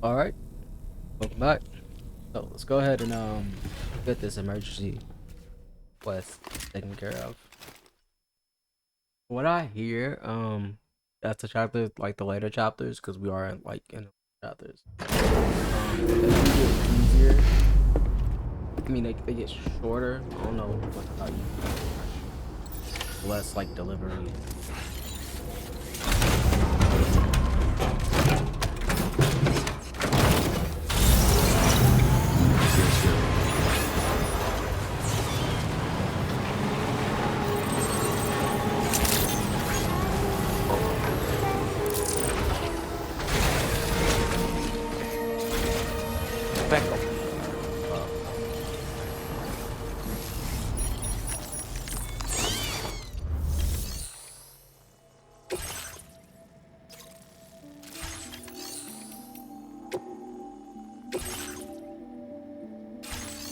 All right, welcome back. So let's go ahead and get this emergency quest taken care of. What I hear, that's the chapter like the later chapters because we are in the chapters. They do get easier. I mean, they get shorter. I don't know what how you less like delivery. Back up.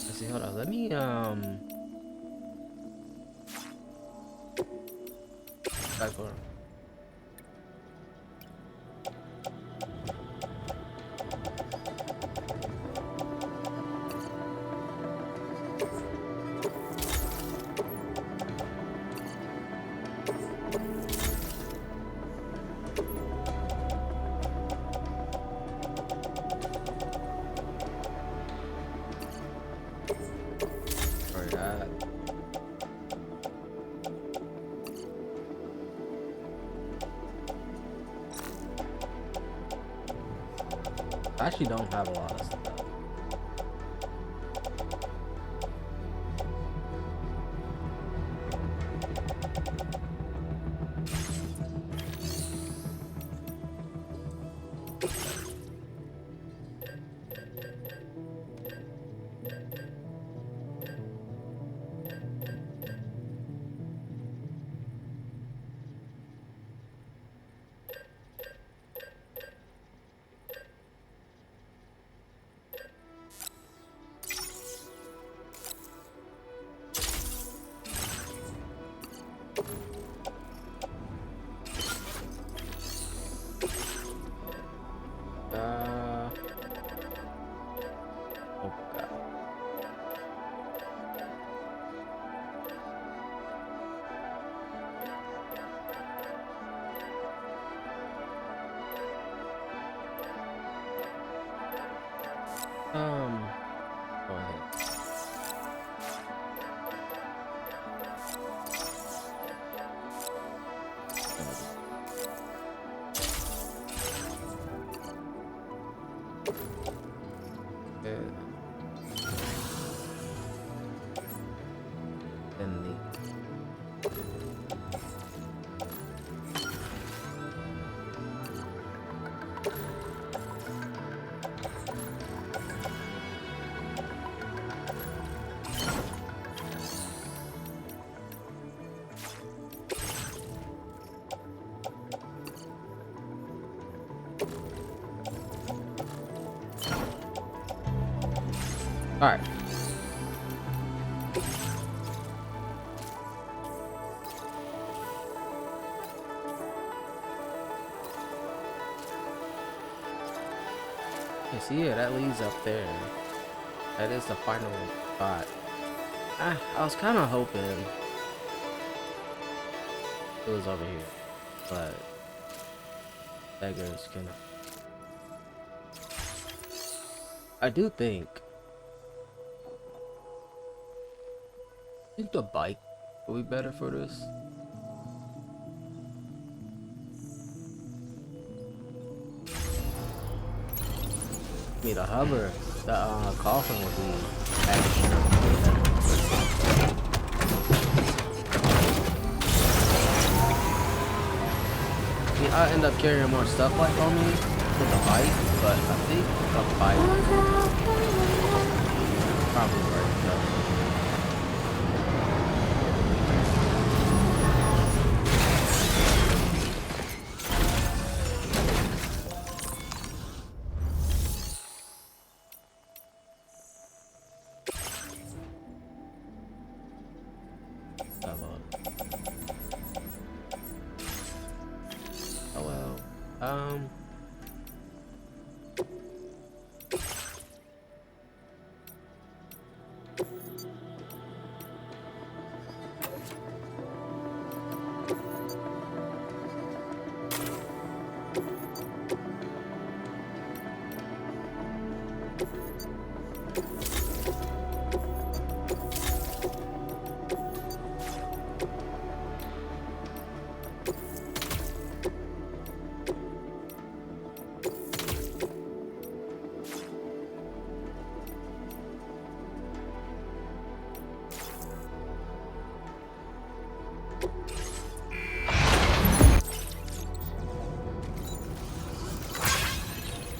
Let's see. Hold on. Let me back over. Sorry that. I actually don't have a lot of stuff. Uh, oh god. Go ahead. Then the all right. You see, yeah, that leads up there. That is the final spot. I was kind of hoping it was over here, but beggars can. I do think the bike will be better for this. I mean, the hover, the coffin would be extra. I mean, I end up carrying more stuff like on me with the bike, but I think the bike probably works though. Oh well.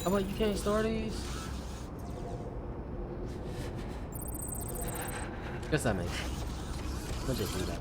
How about you can't store these? Guess that makes sense. Let's just do that.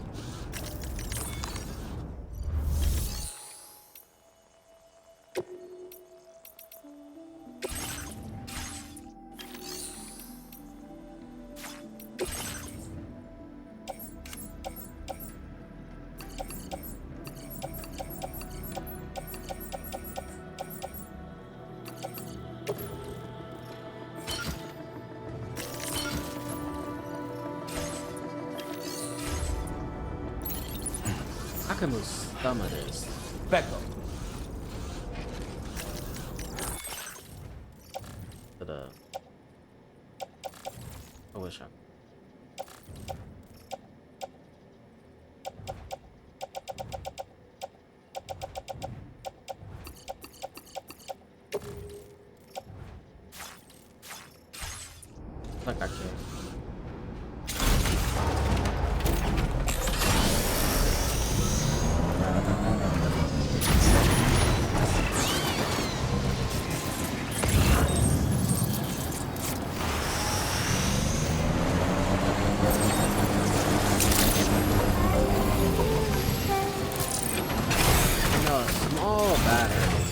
I can move some of this. Back up. To the. I wish I. Like I can. No, small battery,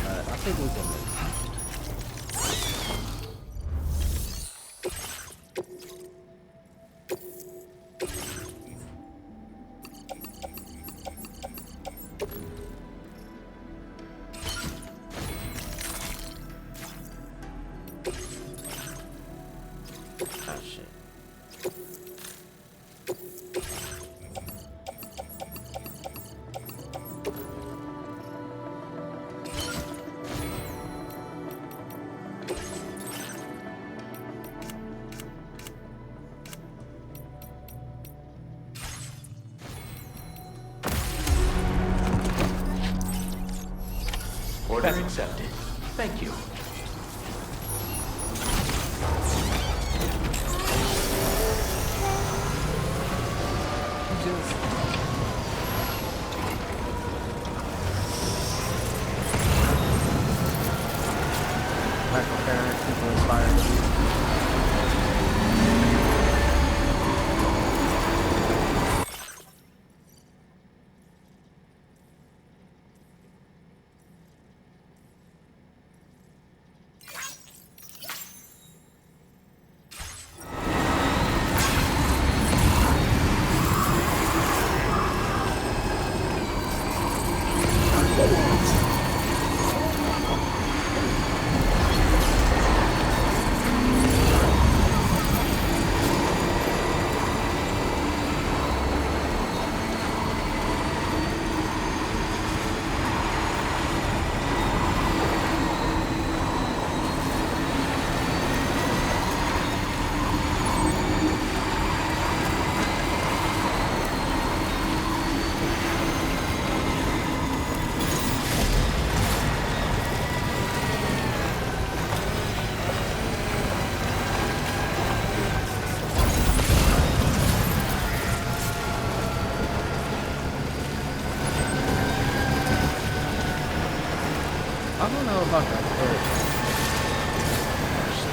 but I think we can make it. Oh shit. Order accepted. Thank you. Michael Parent, people inspired to be. I don't know if I can put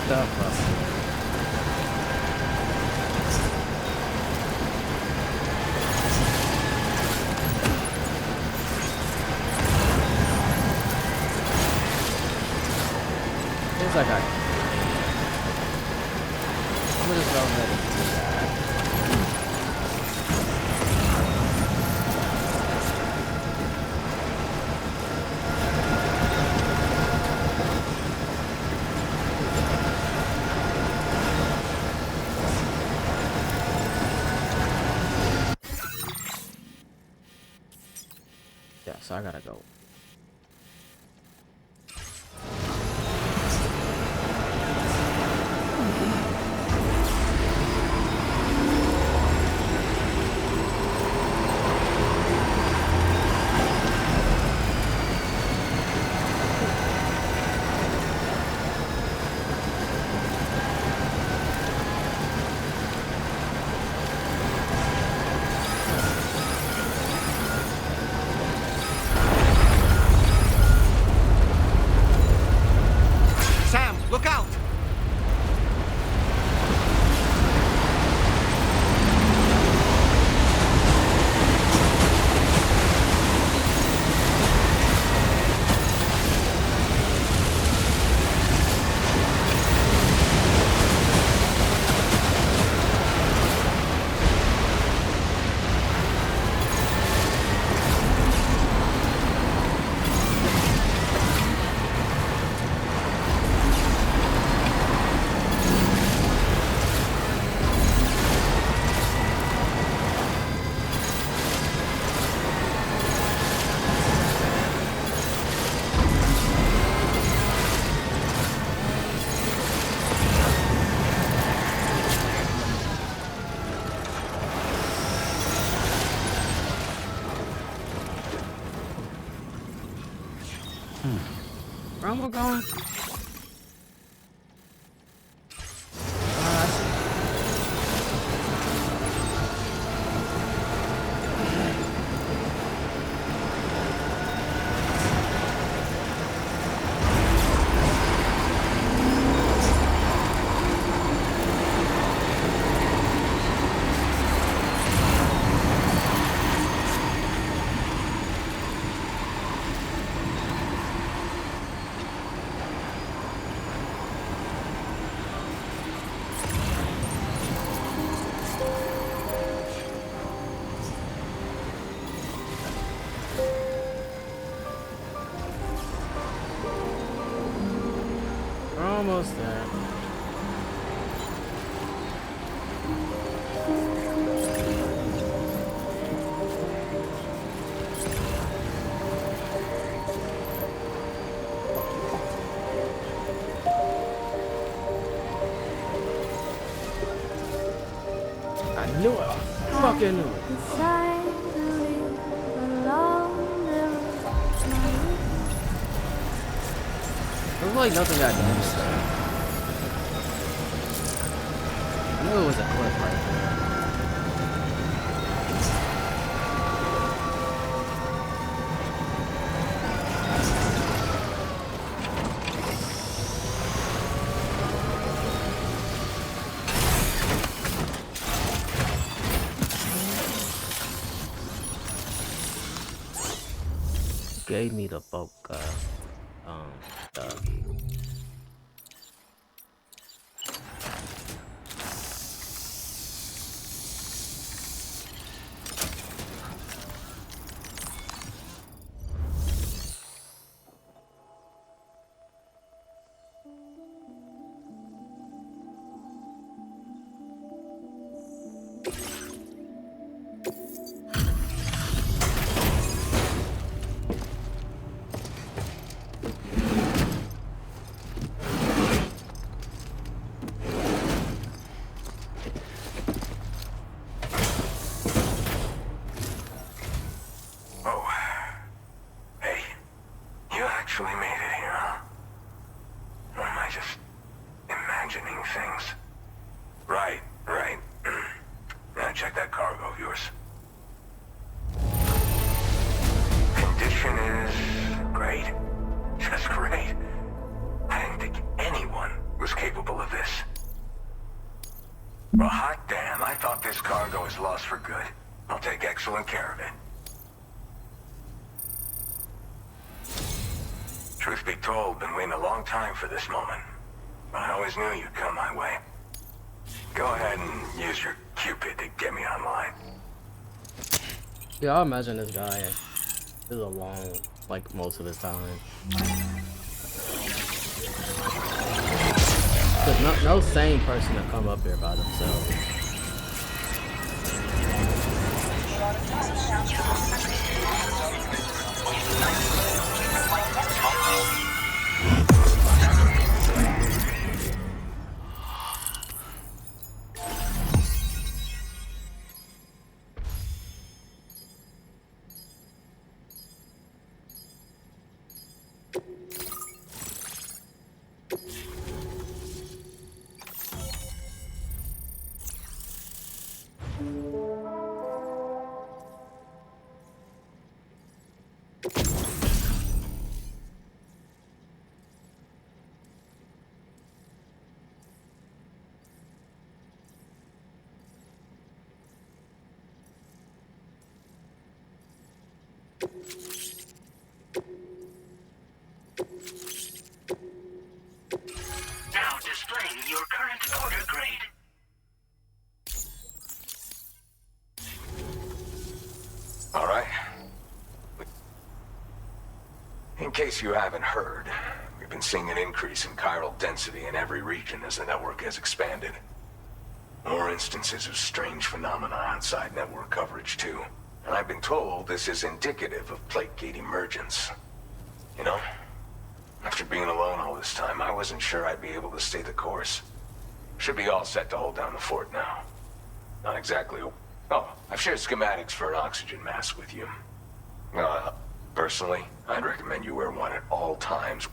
stuff up here. Seems like I can. I'm gonna just go ahead and do that. Yeah, so I gotta go. am I going? We're almost there. I knew it. I fucking knew it. There's like nothing got done stuff. I knew it was a clip right there. Gave me the bulk stuff. Actually made it here, huh? Or am I just imagining things? Right. Now check that cargo of yours. Condition is great. Just great. I didn't think anyone was capable of this. Well, hot damn, I thought this cargo is lost for good. I'll take excellent care of it. Truth be told, been waiting a long time for this moment. But I always knew you'd come my way. Go ahead and use your Cupid to get me online. Yeah, I imagine this guy is alone like most of his time. Cause no sane person to come up here by themselves. Now displaying your current order grade. All right. In case you haven't heard, we've been seeing an increase in chiral density in every region as the network has expanded. More instances of strange phenomena outside network coverage, too. And I've been told this is indicative of plate gate emergence. You know, after being alone all this time, I wasn't sure I'd be able to stay the course. Should be all set to hold down the fort now. Not exactly. Oh, I've shared schematics for an oxygen mask with you. Personally, I'd recommend you wear one at all times.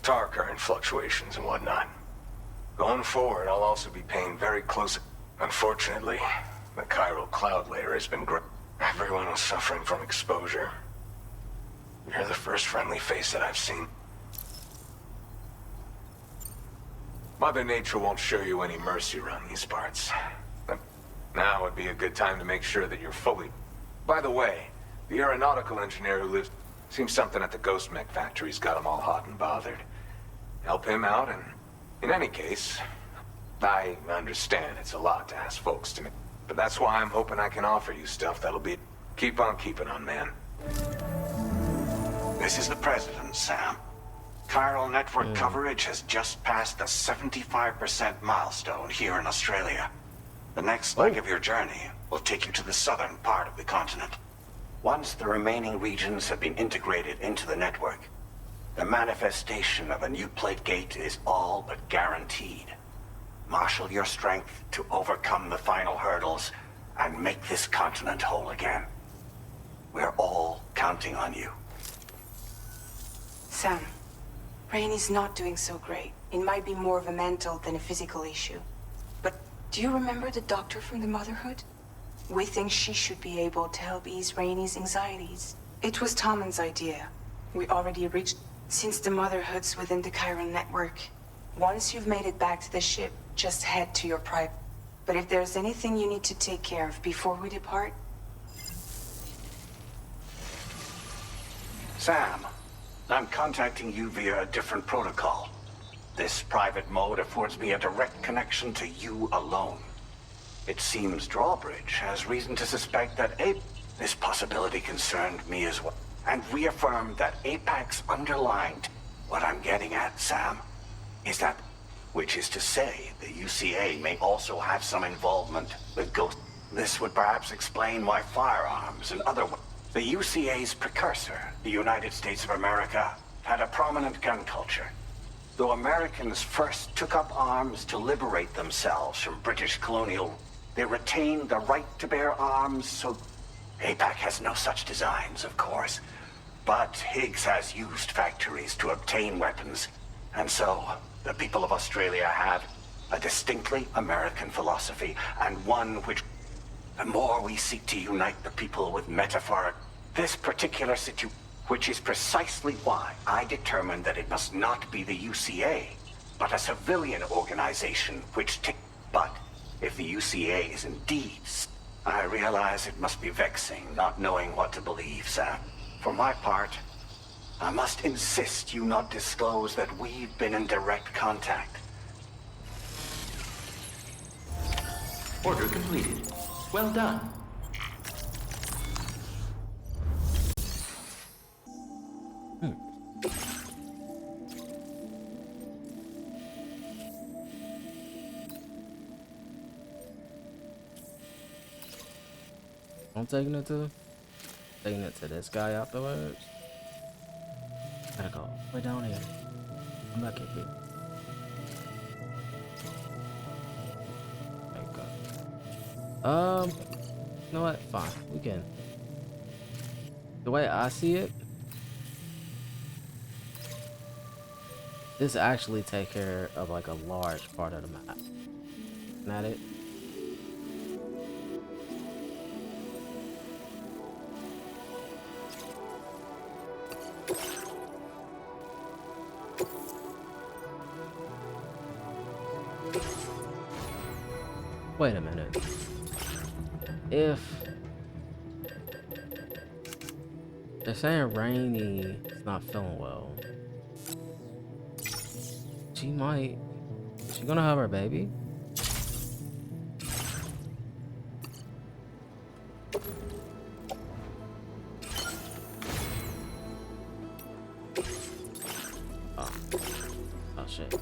Star current fluctuations and whatnot. Going forward, I'll also be paying very close... Unfortunately, the chiral cloud layer has been Everyone was suffering from exposure. You're the first friendly face that I've seen. Mother Nature won't show you any mercy around these parts. But now would be a good time to make sure that you're fully... By the way, the aeronautical engineer who lives... Seems something at the Ghost Mech factory's got him all hot and bothered. Help him out, and... In any case, I understand it's a lot to ask folks to me. But that's why I'm hoping I can offer you stuff that'll be... Keep on keeping on, man. This is the President, Sam. Chiral network coverage has just passed the 75% milestone here in Australia. The next leg of your journey will take you to the southern part of the continent. Once the remaining regions have been integrated into the network, the manifestation of a new plate gate is all but guaranteed. Marshal your strength to overcome the final hurdles and make this continent whole again. We're all counting on you. Sam, Rainy's not doing so great. It might be more of a mental than a physical issue. But do you remember the doctor from the Motherhood? We think she should be able to help ease Rainy's anxieties. It was Tommen's idea. We already reached... Since the Motherhood's within the Chiron network, once you've made it back to the ship, just head to your private. But if there's anything you need to take care of before we depart... Sam, I'm contacting you via a different protocol. This private mode affords me a direct connection to you alone. It seems Drawbridge has reason to suspect that this possibility concerned me as well, and reaffirmed that APAC's underlined. What I'm getting at, Sam, is that, which is to say, the UCA may also have some involvement with Ghost. This would perhaps explain why firearms and other... The UCA's precursor, the United States of America, had a prominent gun culture. Though Americans first took up arms to liberate themselves from British colonial, they retained the right to bear arms, so... APAC has no such designs, of course. But Higgs has used factories to obtain weapons, and so the people of Australia have a distinctly American philosophy, and one which... The more we seek to unite the people with metaphoric... This particular which is precisely why I determined that it must not be the UCA, but a civilian organization which But if the UCA is indeed... I realize it must be vexing not knowing what to believe, Sam. For my part, I must insist you not disclose that we've been in direct contact. Order completed. Well done. I'm taking it to this guy afterwards. Gotta go way down here. I'm not getting. There you go. You know what? Fine. We can. The way I see it, this actually take care of like a large part of the map. Isn't that it? Wait a minute. If they're saying Rainy is not feeling well, she gonna have her baby? Oh shit.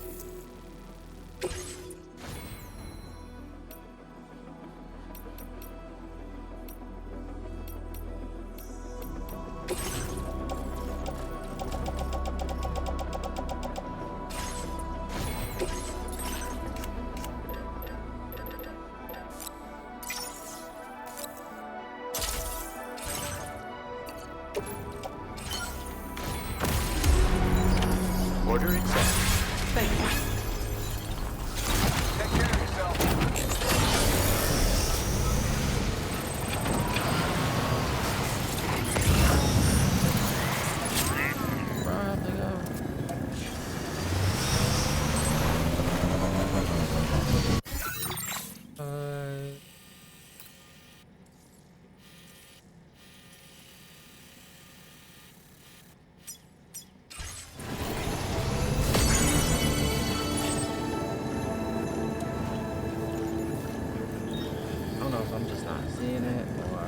Order accepted. Thank you. Take care of yourself. Bro, I have to go. I don't know if I'm just not seeing it or.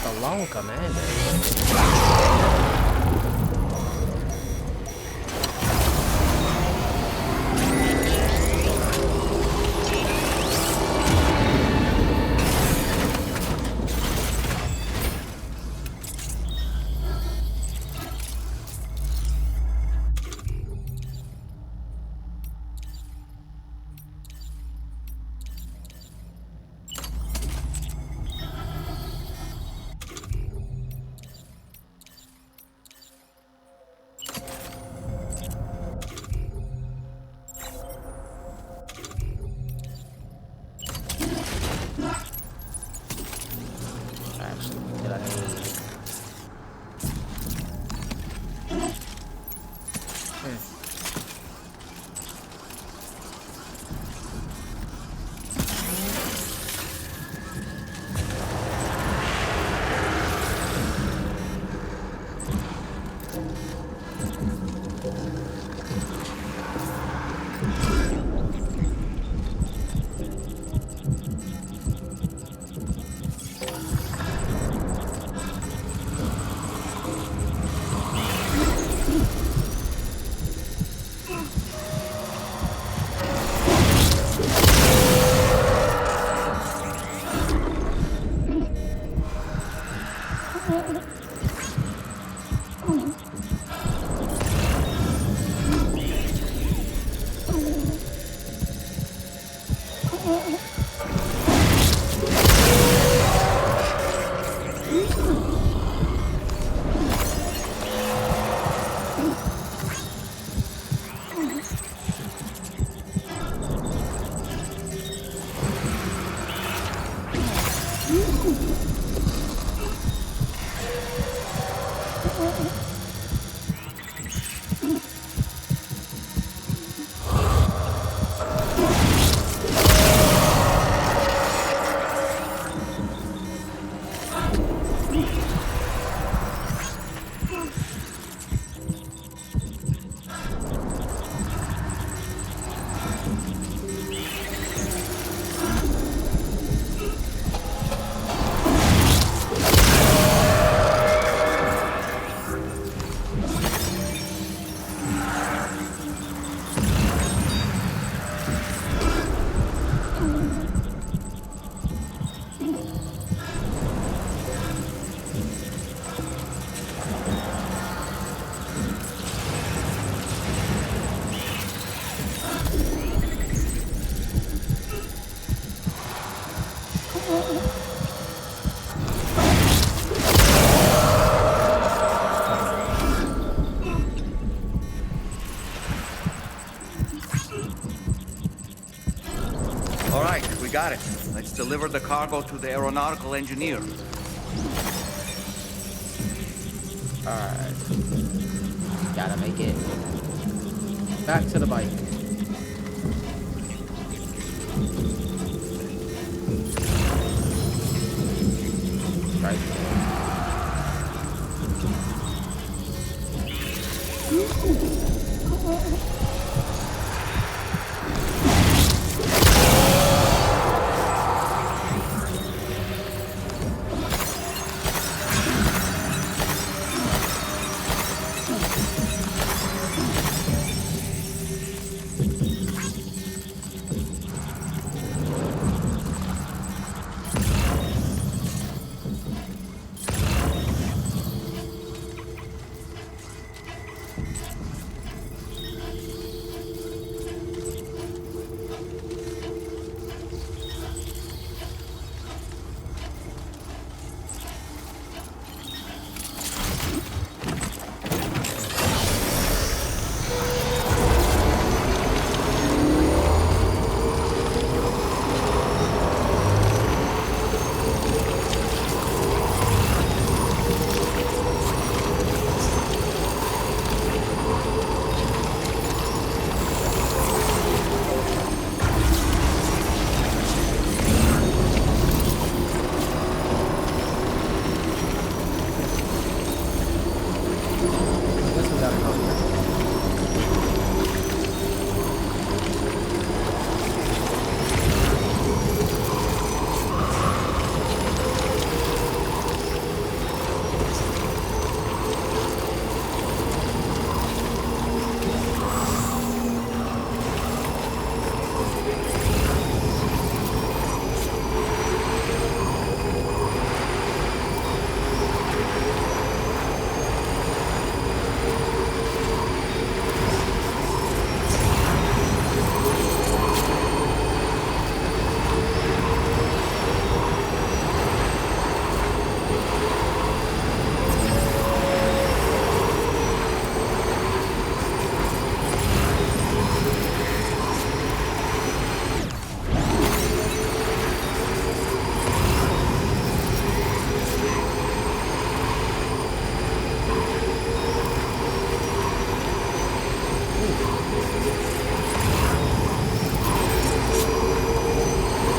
Alone commander. Actually, did I need? All right, we got it. Let's deliver the cargo to the aeronautical engineer. Alright. Gotta make it back to the bike. Right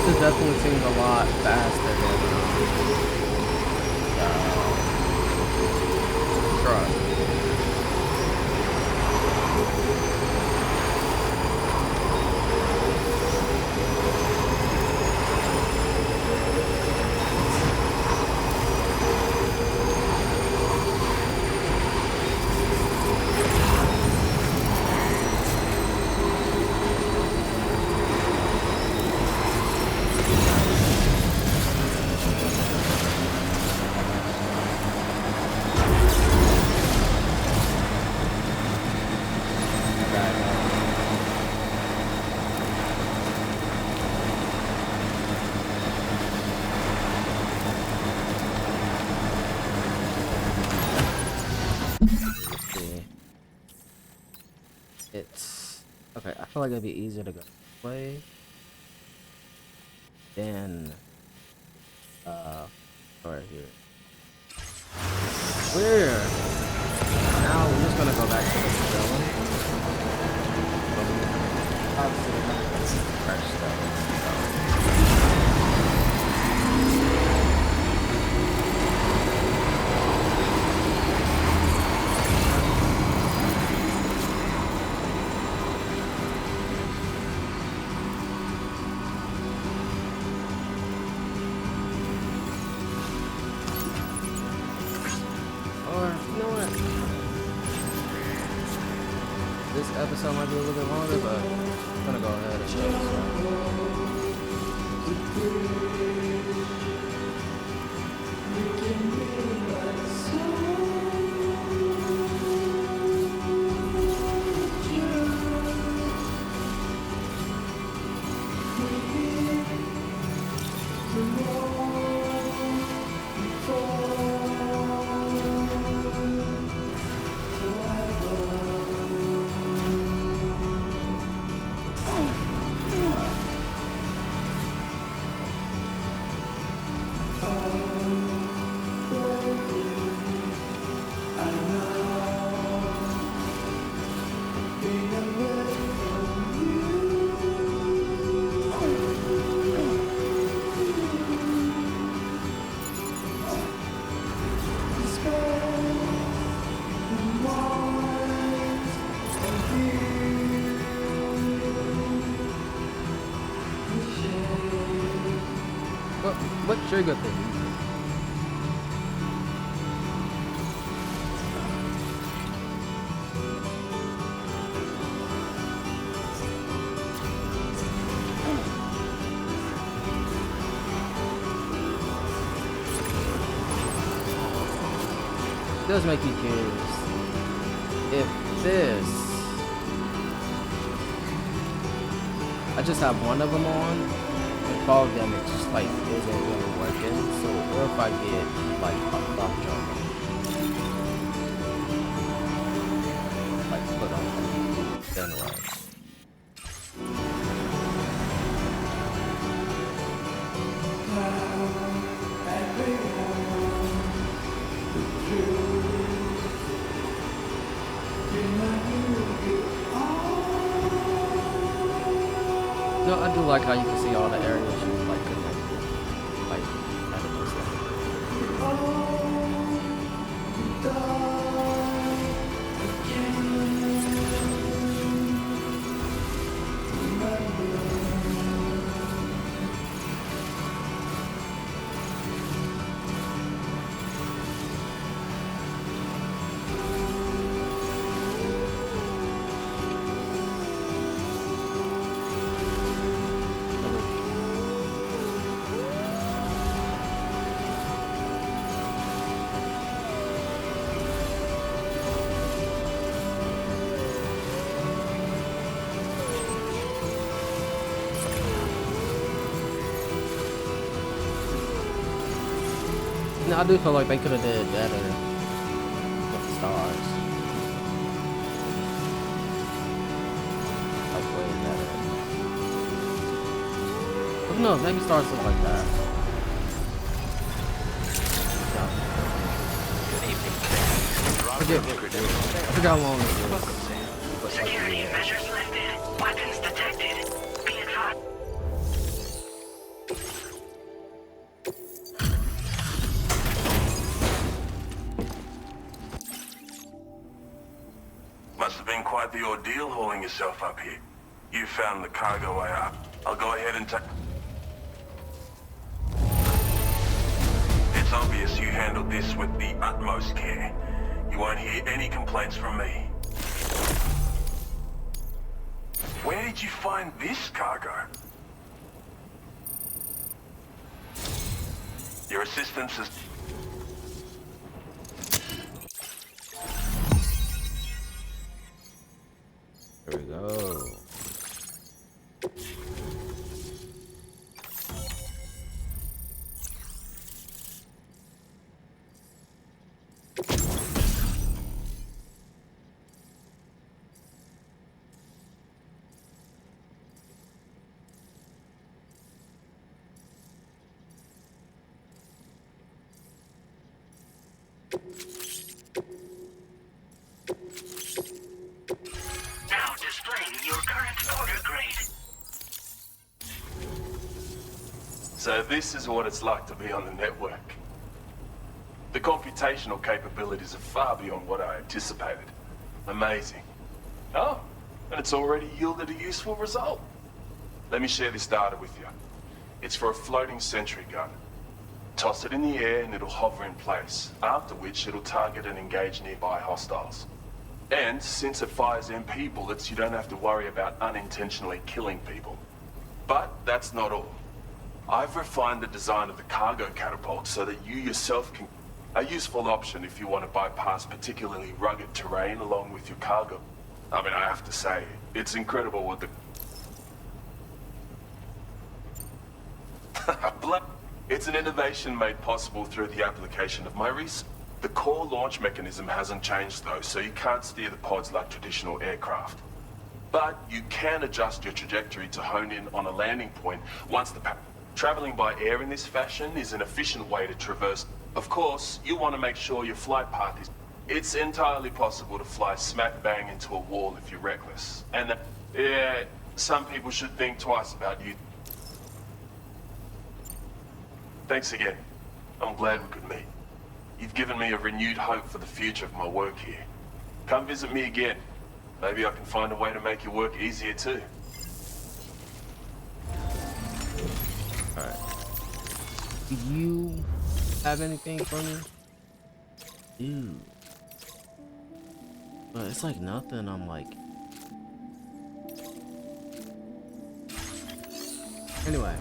This definitely seems a lot faster than truck. It's okay. I feel like it'd be easier to go this way than right here. Where? Now we're just gonna go back to the villain. Obviously, we're not gonna see fresh stuff. This episode might be a little bit longer, but I'm gonna go ahead and show this What's your good thing? It does make me curious. If this, I just have one of them on, and fog damage just like isn't really working. So what if I get like a buff jump, like put on, then what? No, I do like how you can see all the areas you like connected, like at a distance. No, I do feel like they could have did better with the stars. Like way better. But no, maybe stars look like that. I forget how long it is. Security measures lifted. Weapons detected. Be advised. Must have been quite the ordeal hauling yourself up here. You found the cargo way up. I'll go ahead and take... It's obvious you handled this with the utmost care. You won't hear any complaints from me. Where did you find this cargo? Your assistance is... Here we go. Now displaying your current order grade. So this is what it's like to be on the network. The computational capabilities are far beyond what I anticipated. Amazing. Oh, and it's already yielded a useful result. Let me share this data with you. It's for a floating sentry gun. Toss it in the air and it'll hover in place, after which it'll target and engage nearby hostiles. And since it fires MP bullets, you don't have to worry about unintentionally killing people. But that's not all. I've refined the design of the cargo catapult so that you yourself can... A useful option if you want to bypass particularly rugged terrain along with your cargo. I mean, I have to say, it's incredible what the... It's an innovation made possible through the application of my research. The core launch mechanism hasn't changed though, so you can't steer the pods like traditional aircraft. But you can adjust your trajectory to hone in on a landing point once the... Traveling by air in this fashion is an efficient way to traverse. Of course, you want to make sure your flight path is... It's entirely possible to fly smack bang into a wall if you're reckless. And yeah, some people should think twice about you. Thanks again. I'm glad we could meet. You've given me a renewed hope for the future of my work here. Come visit me again. Maybe I can find a way to make your work easier too. Alright. Do you have anything for me? Dude. But it's like nothing. I'm like... Anyway.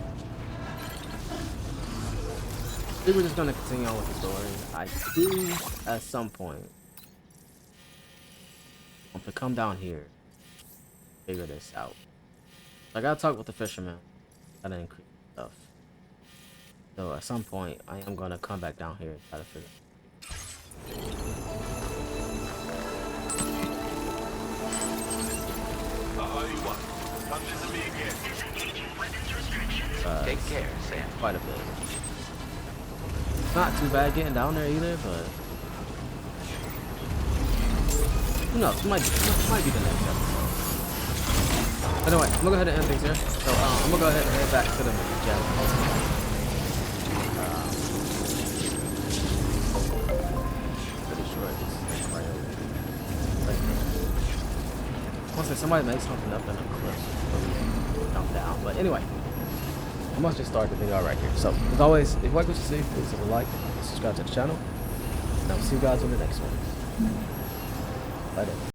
I think we're just gonna continue on with the story. I do, at some point, want to come down here, figure this out. I gotta talk with the fisherman, gotta increase stuff. So at some point, I am gonna come back down here and try to figure it what? Come visit me again. Disengaging weapons restrictions. Take care, Sam. quite a bit. Not too bad getting down there either, but who knows? It might be the next episode. Anyway, I'm gonna go ahead and end things here. So I'm gonna go ahead and head back to the gem. Pretty sure it's right over there. Once somebody makes something up in a cliff, so jump down. But anyway. I must just start the video right here. So, as always, if you like what you see, please leave a like and subscribe to the channel. And I'll see you guys in the next one. Bye then.